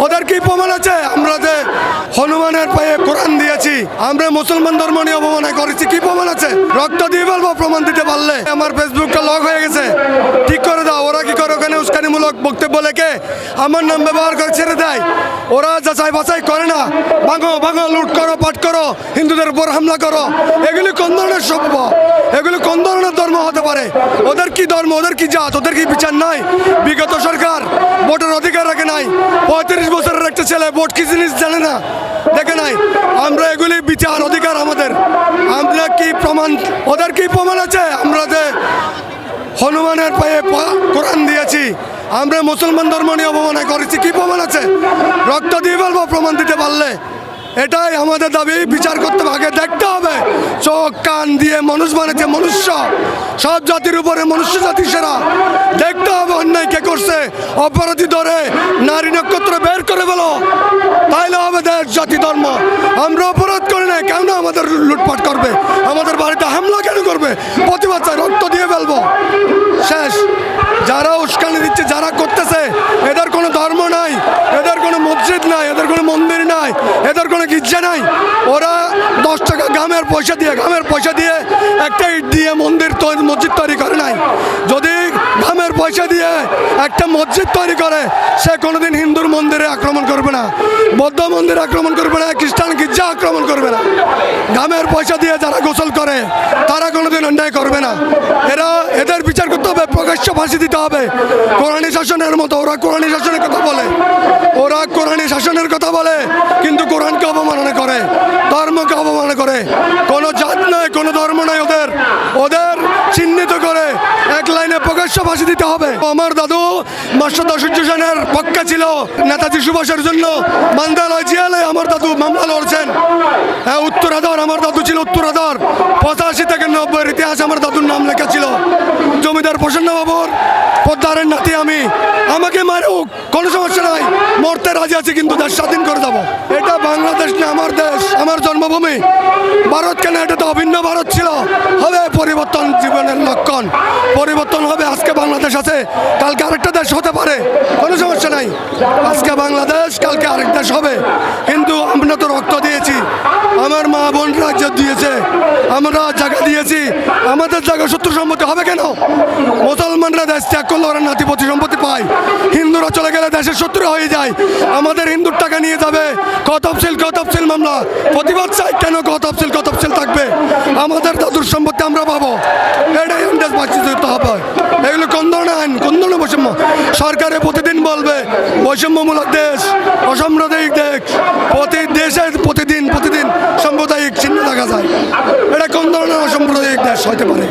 ওদের কি প্রমাণ আছে? আমরা যে হনুমানের পায়ে কোরআন দিয়েছি, আমরা মুসলমান ধর্ম নিয়ে অবমাননা করেছি, কি প্রমাণ আছে? রক্ত দিয়ে বলবো প্রমাণ দিতে পারলে। আমার ফেসবুকটা লক হয়ে গেছে, ঠিক করে দাও। ওরা কি করে ওখানে উস্কানিমূলক বক্তব্য লেখে আমার নাম ব্যবহার করে ছেড়ে দেয়। ওরা যাচাই বাছাই করে না, ভাঙো ভাঙো, লুট করো, পাট করো, হিন্দুদের উপর হামলা করো। এগুলি কোন ধরনের সভ্য? এগুলি কোন ধরনের ধর্ম হতে পারে? ওদের কি ধর্ম, ওদের কি জাত, ওদের কি বিচার নাই? বিগত সরকার ভোটের অধিকার রাখে নাই। 35 বছরের একটা ছেলে ভোট কি জিনিস জানে না, দেখে নাই। আমরা এগুলি বিচার অধিকার আমাদের। আমরা কি প্রমাণ, ওদের কি প্রমাণ আছে? আমরা যে হনুমানের পায়ে কোরআন দিয়েছি, আমরা মুসলমান ধর্ম নিয়ে অবমাননা করেছি, কি প্রমাণ আছে? রক্ত দিয়ে বলবো প্রমাণ দিতে পারলে। এটাই আমাদের দাবি, বিচার করতে হবে, আগে দেখতে হবে। চোখ কান দিয়ে মানুষ বানাচ্ছে মনুষ্য, সব জাতির উপরে মনুষ্য জাতি সেরা। দেখতে হবে অন্যায় কে করছে, অপরাধী ধরে নারী নক্ষত্র বের করে বলো, তাইলে হবে দেশ জাতি ধর্ম। আমরা অপরাধ করি না, কেন আমাদের লুটপাট করবে, আমাদের বাড়িতে হামলা কেন করবে? প্রতিবাদ চাই, রক্ত দিয়ে ফেলবো, শেষ। যারা উস্কানি দিচ্ছে, যারা করতেছে, এদের কোনো ধর্ম নাই, এদের কোনো মসজিদ নাই, এদের কোনো মন্দির নাই, এদের কোনো গির্জা নাই। ওরা 10 টাকা গ্রামের পয়সা দিয়ে একটা ইট দিয়ে মসজিদ তৈরি করে নাই। যদি গ্রামের পয়সা দিয়ে একটা মসজিদ তৈরি করে, সে কোনোদিন হিন্দুর মন্দিরে আক্রমণ করবে না, বৌদ্ধ মন্দিরে আক্রমণ করবে না, খ্রিস্টান গির্জা আক্রমণ করবে না। গ্রামের পয়সা দিয়ে যারা গোসল করে, তারা কোনোদিন অন্যায় করবে না। এদের বিচার করতে হবে, প্রকাশ্য ফাঁসি দিতে হবে। কোরআনী শাসনের মতো ওরা কোরআনী শাসনের কথা বলে, ওরা কোরআনী শাসনের কথা বলে, কিন্তু কোরআনকে অবমাননা করে, ধর্মকে অবমাননা করে। কোনো জাত নয়, কোনো ধর্ম নয় ওদের চিহ্নিত করে এক লাইনে প্রকাশ্য ফাঁসি দিতে হবে। আমার দাদু মাস্টার দাসুজ্জ সেনের পক্ষে ছিল, নেতাজি সুভাষের জন্য মান্দালয় জিয়ালয় আমার দাদু মামলা লড়ছেন। হ্যাঁ, উত্তরাধর, আমার দাদু ছিল উত্তরাধর। 85 থেকে 90-এর ইতিহাস আমার দাদুর নাম লেখা ছিল। জমিদার প্রসন্ন বাবুর পদ্মারের নাতি আমি, আমাকে মারুক, কোনো সমস্যা নাই, মরতে রাজি আছি, কিন্তু দেশ স্বাধীন করে দেবো। এটা বাংলাদেশ না, আমার দেশ, আমার জন্মভূমি। ভারত কেন? এটা তো অভিন্ন ভারত ছিল। হবে পরিবর্তন, জীবনের লক্ষণ, পরিবর্তন হবে। আজকে বাংলাদেশ আছে, কালকে আরেকটা দেশ হতে পারে, কোনো সমস্যা নাই। আজকে বাংলাদেশ, কালকে আরেক দেশ হবে। কিন্তু আমরা তো রক্ত দিয়েছি, আমার মা বোন রাজ্য দিয়েছে, আমরা জায়গা দিয়েছি, আমাদের জায়গা শত্রু সম্পত্তি হবে কেন? মুসলমানরা দেশ ত্যাগ করলে ওরা নাতিপতি সম্পত্তি পায়, হিন্দুরা চলে গেলে দেশের শত্রু হয়ে যায়। আমাদের হিন্দুর টাকা নিয়ে যাবে, কতফসিল মামলা। প্রতিবাদ চাই, কেন কতফসিল থাকবে? আমাদের দাদুর সম্পত্তি আমরা পাবো, এটাই দেশ বাঁচিত হবে। এগুলো কোন ধরনের আইন, কোন ধরনের বৈষম্য? সরকারে প্রতিদিন বলবে বৈষম্যমূলক দেশ, অসাম্প্রদায়িক দেশ, প্রতিদিন সাম্প্রদায়িক চিহ্ন দেখা যায়। এটা কোন ধরনের অসাম্প্রদায়িক দেশ হতে পারে?